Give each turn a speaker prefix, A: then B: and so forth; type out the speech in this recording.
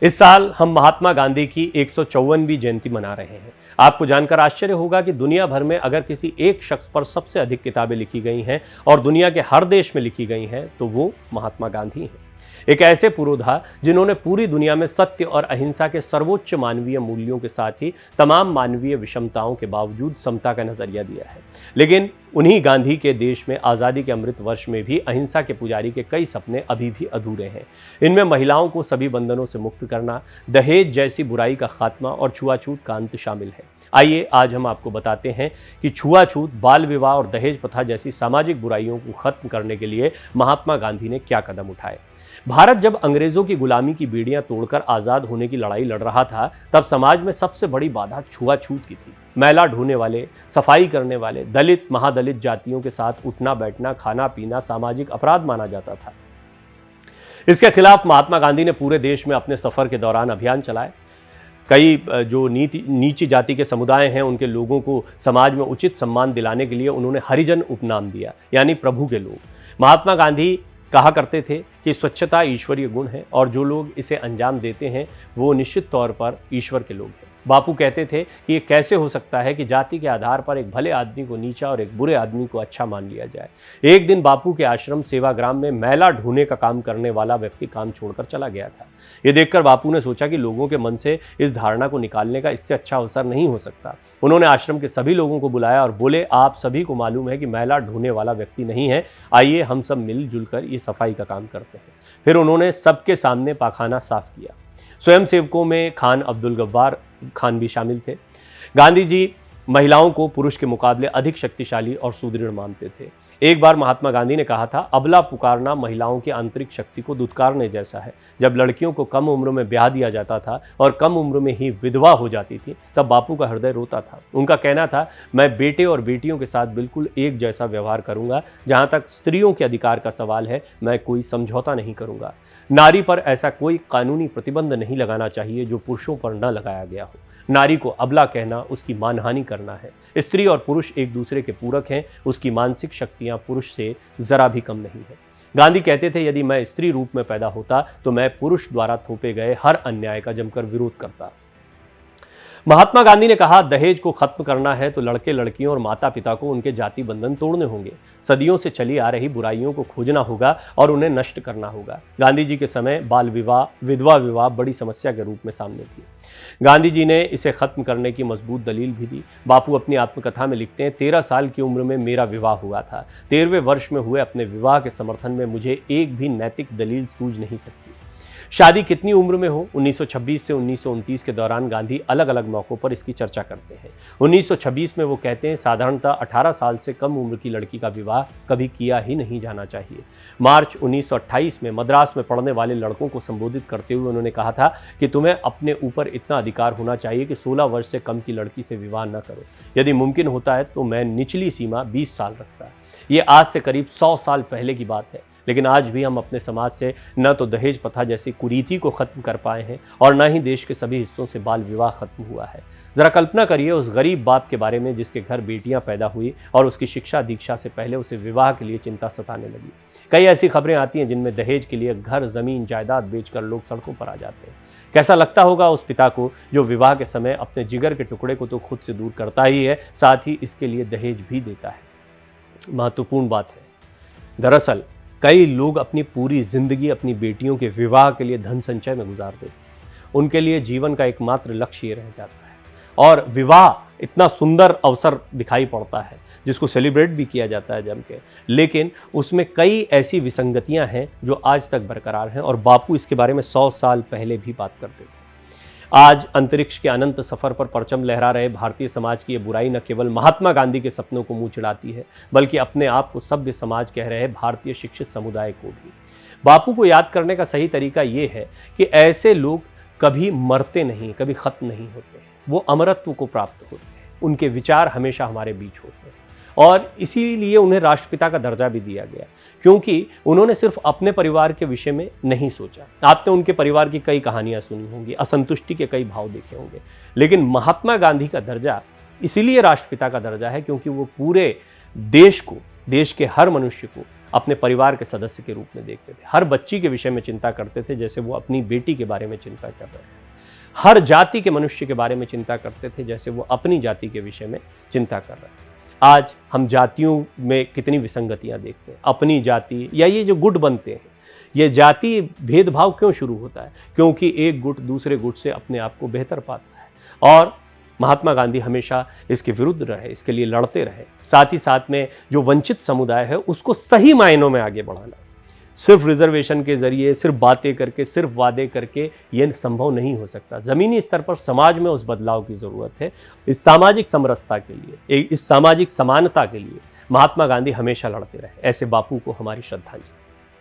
A: इस साल हम महात्मा गांधी की 154वीं जयंती मना रहे हैं। आपको जानकर आश्चर्य होगा कि दुनिया भर में अगर किसी एक शख्स पर सबसे अधिक किताबें लिखी गई हैं और दुनिया के हर देश में लिखी गई हैं तो वो महात्मा गांधी हैं। एक ऐसे पुरोधा जिन्होंने पूरी दुनिया में सत्य और अहिंसा के सर्वोच्च मानवीय मूल्यों के साथ ही तमाम मानवीय विषमताओं के बावजूद समता का नजरिया दिया है। लेकिन उन्हीं गांधी के देश में आज़ादी के अमृत वर्ष में भी अहिंसा के पुजारी के कई सपने अभी भी अधूरे हैं। इनमें महिलाओं को सभी बंधनों से मुक्त करना, दहेज जैसी बुराई का खात्मा और छुआछूत का अंत शामिल है। आइए आज हम आपको बताते हैं कि छुआछूत, बाल विवाह और दहेज प्रथा जैसी सामाजिक बुराइयों को खत्म करने के लिए महात्मा गांधी ने क्या कदम उठाए। भारत जब अंग्रेजों की गुलामी की बेड़ियां तोड़कर आजाद होने की लड़ाई लड़ रहा था, तब समाज में सबसे बड़ी बाधा छुआछूत की थी। मैला ढोने वाले, सफाई करने वाले, दलित, महादलित जातियों के साथ उठना बैठना, खाना पीना सामाजिक अपराध माना जाता था। इसके खिलाफ महात्मा गांधी ने पूरे देश में अपने सफर के दौरान अभियान चलाए। कई जो नीची जाति के समुदाय हैं, उनके लोगों को समाज में उचित सम्मान दिलाने के लिए उन्होंने हरिजन उपनाम दिया, यानी प्रभु के लोग। महात्मा गांधी कहा करते थे कि स्वच्छता ईश्वरीय गुण है और जो लोग इसे अंजाम देते हैं वो निश्चित तौर पर ईश्वर के लोग हैं। बापू कहते थे कि ये कैसे हो सकता है कि जाति के आधार पर एक भले आदमी को नीचा और एक बुरे आदमी को अच्छा मान लिया जाए। एक दिन बापू के आश्रम सेवाग्राम में मैला ढोने का काम करने वाला व्यक्ति काम छोड़कर चला गया था। ये देखकर बापू ने सोचा कि लोगों के मन से इस धारणा को निकालने का इससे अच्छा अवसर नहीं हो सकता। उन्होंने आश्रम के सभी लोगों को बुलाया और बोले, आप सभी को मालूम है कि मैला ढोने वाला व्यक्ति नहीं है, आइए हम सब मिलजुल कर ये सफाई का काम करते हैं। फिर उन्होंने सबके सामने पाखाना साफ किया। स्वयं सेवकों में खान अब्दुल गफ्फार खान भी शामिल थे। गांधी जी महिलाओं को पुरुष के मुकाबले अधिक शक्तिशाली और सुदृढ़ मानते थे। एक बार महात्मा गांधी ने कहा था, अबला पुकारना महिलाओं की आंतरिक शक्ति को दुत्कारने जैसा है। जब लड़कियों को कम उम्र में ब्याह दिया जाता था और कम उम्र में ही विधवा हो जाती थी, तब बापू का हृदय रोता था। उनका कहना था, मैं बेटे और बेटियों के साथ बिल्कुल एक जैसा व्यवहार करूंगा। जहां तक स्त्रियों के अधिकार का सवाल है, मैं कोई समझौता नहीं करूंगा। नारी पर ऐसा कोई कानूनी प्रतिबंध नहीं लगाना चाहिए जो पुरुषों पर न लगाया गया हो। नारी को अबला कहना उसकी मानहानि करना है। स्त्री और पुरुष एक दूसरे के पूरक हैं, उसकी मानसिक शक्तियां पुरुष से जरा भी कम नहीं है। गांधी कहते थे, यदि मैं स्त्री रूप में पैदा होता तो मैं पुरुष द्वारा थोपे गए हर अन्याय का जमकर विरोध करता। महात्मा गांधी ने कहा, दहेज को खत्म करना है तो लड़के लड़कियों और माता पिता को उनके जाति बंधन तोड़ने होंगे। सदियों से चली आ रही बुराइयों को खोजना होगा और उन्हें नष्ट करना होगा। गांधी जी के समय बाल विवाह, विधवा विवाह बड़ी समस्या के रूप में सामने थी। गांधी जी ने इसे खत्म करने की मजबूत दलील भी दी। बापू अपनी आत्मकथा में लिखते हैं, 13 साल की उम्र में मेरा विवाह हुआ था। 13वें वर्ष में हुए अपने विवाह के समर्थन में मुझे एक भी नैतिक दलील सूझ नहीं सकती। शादी कितनी उम्र में हो, 1926 से 1929 के दौरान गांधी अलग अलग मौक़ों पर इसकी चर्चा करते हैं। 1926 में वो कहते हैं, साधारणतः 18 साल से कम उम्र की लड़की का विवाह कभी किया ही नहीं जाना चाहिए। मार्च 1928 में मद्रास में पढ़ने वाले लड़कों को संबोधित करते हुए उन्होंने कहा था कि तुम्हें अपने ऊपर इतना अधिकार होना चाहिए कि 16 वर्ष से कम की लड़की से विवाह न करो। यदि मुमकिन होता है तो मैं निचली सीमा 20 साल रखता। ये आज से करीब 100 साल पहले की बात है, लेकिन आज भी हम अपने समाज से न तो दहेज प्रथा जैसी कुरीति को खत्म कर पाए हैं और न ही देश के सभी हिस्सों से बाल विवाह खत्म हुआ है। जरा कल्पना करिए उस गरीब बाप के बारे में जिसके घर बेटियां पैदा हुई और उसकी शिक्षा दीक्षा से पहले उसे विवाह के लिए चिंता सताने लगी। कई ऐसी खबरें आती हैं जिनमें दहेज के लिए घर, जमीन, जायदाद बेचकर लोग सड़कों पर आ जाते हैं। कैसा लगता होगा उस पिता को जो विवाह के समय अपने जिगर के टुकड़े को तो खुद से दूर करता ही है, साथ ही इसके लिए दहेज भी देता है। महत्वपूर्ण बात है, दरअसल कई लोग अपनी पूरी जिंदगी अपनी बेटियों के विवाह के लिए धन संचय में गुजार देते हैं। उनके लिए जीवन का एकमात्र लक्ष्य ये रह जाता है और विवाह इतना सुंदर अवसर दिखाई पड़ता है जिसको सेलिब्रेट भी किया जाता है जम के, लेकिन उसमें कई ऐसी विसंगतियां हैं जो आज तक बरकरार हैं और बापू इसके बारे में 100 साल पहले भी बात करते थे। आज अंतरिक्ष के अनंत सफर पर परचम लहरा रहे भारतीय समाज की ये बुराई न केवल महात्मा गांधी के सपनों को मुंह चिढ़ाती है, बल्कि अपने आप को सभ्य समाज कह रहे भारतीय शिक्षित समुदाय को भी। बापू को याद करने का सही तरीका ये है कि ऐसे लोग कभी मरते नहीं, कभी खत्म नहीं होते, वो अमरत्व को प्राप्त होते हैं। उनके विचार हमेशा हमारे बीच होते हैं और इसीलिए उन्हें राष्ट्रपिता का दर्जा भी दिया गया, क्योंकि उन्होंने सिर्फ अपने परिवार के विषय में नहीं सोचा। आपने उनके परिवार की कई कहानियां सुनी होंगी, असंतुष्टि के कई भाव देखे होंगे, लेकिन महात्मा गांधी का दर्जा इसीलिए राष्ट्रपिता का दर्जा है क्योंकि वो पूरे देश को देश के हर मनुष्य को अपने परिवार के सदस्य के रूप में देखते थे। हर बच्ची के विषय में चिंता करते थे जैसे वो अपनी बेटी के बारे में चिंता कर रहे हैं। हर जाति के मनुष्य के बारे में चिंता करते थे जैसे वो अपनी जाति के विषय में चिंता कर रहे हैं। आज हम जातियों में कितनी विसंगतियां देखते हैं। अपनी जाति या ये जो गुट बनते हैं, ये जाति भेदभाव क्यों शुरू होता है? क्योंकि एक गुट दूसरे गुट से अपने आप को बेहतर पाता है। और महात्मा गांधी हमेशा इसके विरुद्ध रहे, इसके लिए लड़ते रहे। साथ ही साथ में जो वंचित समुदाय है उसको सही मायनों में आगे बढ़ाना। सिर्फ रिजर्वेशन के जरिए, सिर्फ बातें करके, सिर्फ वादे करके ये संभव नहीं हो सकता। ज़मीनी स्तर पर समाज में उस बदलाव की ज़रूरत है। इस सामाजिक समरसता के लिए, इस सामाजिक समानता के लिए महात्मा गांधी हमेशा लड़ते रहे। ऐसे बापू को हमारी श्रद्धांजलि।